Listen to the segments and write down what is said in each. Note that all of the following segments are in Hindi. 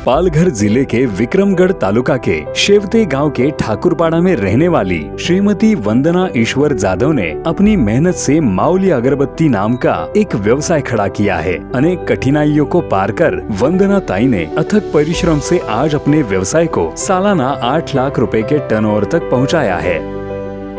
पालघर जिले के विक्रमगढ़ तालुका के शेवते गांव के ठाकुरपाड़ा में रहने वाली श्रीमती वंदना ईश्वर जाधव ने अपनी मेहनत से माउली अगरबत्ती नाम का एक व्यवसाय खड़ा किया है। अनेक कठिनाइयों को पार कर वंदना ताई ने अथक परिश्रम से आज अपने व्यवसाय को सालाना 8 लाख रुपए के टर्नओवर तक पहुंचाया है।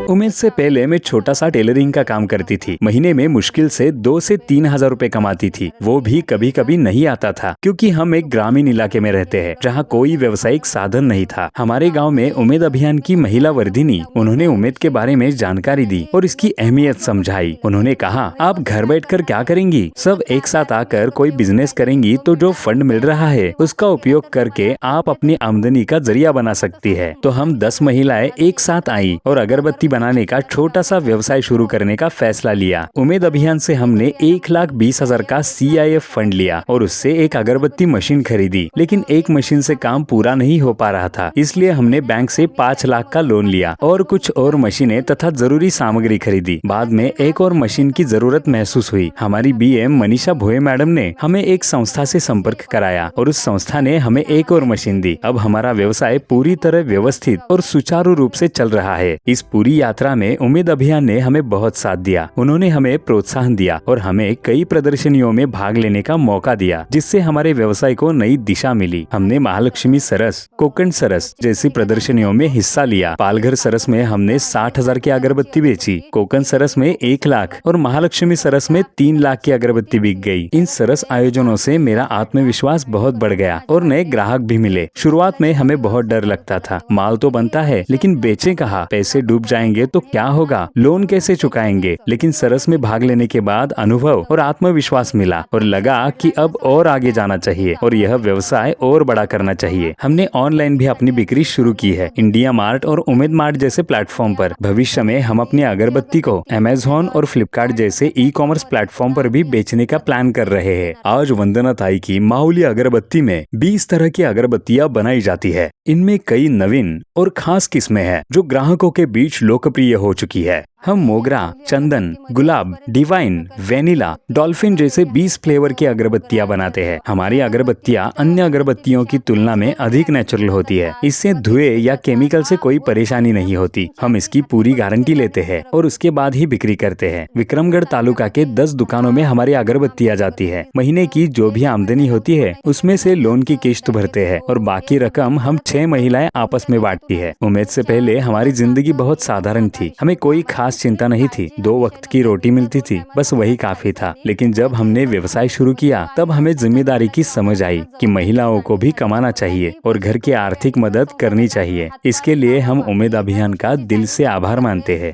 उमेद से पहले मैं छोटा सा टेलरिंग का काम करती थी। महीने में मुश्किल से 2 से 3 हजार रुपए कमाती थी। वो भी कभी कभी नहीं आता था, क्योंकि हम एक ग्रामीण इलाके में रहते हैं जहाँ कोई व्यावसायिक साधन नहीं था। हमारे गांव में उमेद अभियान की महिला वर्धिनी, उन्होंने उमेद के बारे में जानकारी दी और इसकी अहमियत समझाई। उन्होंने कहा, आप घर बैठकर क्या करेंगी, सब एक साथ आकर कोई बिजनेस करेंगी तो जो फंड मिल रहा है उसका उपयोग करके आप अपनी आमदनी का जरिया बना सकती है। तो हम 10 महिलाएं एक साथ आई और अगरबत्ती बनाने का छोटा सा व्यवसाय शुरू करने का फैसला लिया। उमेद अभियान से हमने 1,20,000 का CIF फंड लिया और उससे एक अगरबत्ती मशीन खरीदी। लेकिन एक मशीन से काम पूरा नहीं हो पा रहा था, इसलिए हमने बैंक से 5 लाख का लोन लिया और कुछ और मशीनें तथा जरूरी सामग्री खरीदी। बाद में एक और मशीन की जरूरत महसूस हुई। हमारी BM मनीषा भोये मैडम ने हमें एक संस्था से संपर्क कराया और उस संस्था ने हमें एक और मशीन दी। अब हमारा व्यवसाय पूरी तरह व्यवस्थित और सुचारू रूप से चल रहा है। इस पूरी यात्रा में उमेद अभियान ने हमें बहुत साथ दिया। उन्होंने हमें प्रोत्साहन दिया और हमें कई प्रदर्शनियों में भाग लेने का मौका दिया, जिससे हमारे व्यवसाय को नई दिशा मिली। हमने महालक्ष्मी सरस, कोकण सरस जैसी प्रदर्शनियों में हिस्सा लिया। पालघर सरस में हमने 60,000 की अगरबत्ती बेची, कोकण सरस में 1 लाख और महालक्ष्मी सरस में 3 लाख की अगरबत्ती बिक गई। इन सरस आयोजनों से मेरा आत्मविश्वास बहुत बढ़ गया और नए ग्राहक भी मिले। शुरुआत में हमें बहुत डर लगता था, माल तो बनता है लेकिन बेचे कहाँ, पैसे डूब जाएंगे तो क्या होगा, लोन कैसे चुकाएंगे। लेकिन सरस में भाग लेने के बाद अनुभव और आत्मविश्वास मिला और लगा कि अब और आगे जाना चाहिए और यह व्यवसाय और बड़ा करना चाहिए। हमने ऑनलाइन भी अपनी बिक्री शुरू की है, इंडिया मार्ट और उमेद मार्ट जैसे प्लेटफॉर्म पर। भविष्य में हम अपनी अगरबत्ती को Amazon और फ्लिपकार्ट जैसे ई-कॉमर्स प्लेटफॉर्म पर भी बेचने का प्लान कर रहे हैं। आज वंदना ताई की माउली अगरबत्ती में 20 तरह की अगरबत्तियां बनाई जाती है। इनमें कई नवीन और खास किस्में हैं जो ग्राहकों के बीच लोकप्रिय हो चुकी है। हम मोगरा, चंदन, गुलाब, डिवाइन, वेनिला, डॉल्फिन जैसे 20 फ्लेवर की अगरबत्तियां बनाते हैं। हमारी अगरबत्तियां अन्य अगरबत्तियों की तुलना में अधिक नेचुरल होती है। इससे धुएं या केमिकल से कोई परेशानी नहीं होती। हम इसकी पूरी गारंटी लेते हैं और उसके बाद ही बिक्री करते हैं। विक्रमगढ़ तालुका के 10 दुकानों में हमारी अगरबत्तियां जाती है। महीने की जो भी आमदनी होती है उसमें से लोन की किश्त भरते हैं और बाकी रकम हम 6 महिलाएं आपस में बांटती है। उमेद से पहले हमारी जिंदगी बहुत साधारण थी। हमें कोई खास चिंता नहीं थी, 2 वक्त की रोटी मिलती थी, बस वही काफी था। लेकिन जब हमने व्यवसाय शुरू किया तब हमें जिम्मेदारी की समझ आई कि महिलाओं को भी कमाना चाहिए और घर की आर्थिक मदद करनी चाहिए। इसके लिए हम उमेद अभियान का दिल से आभार मानते हैं।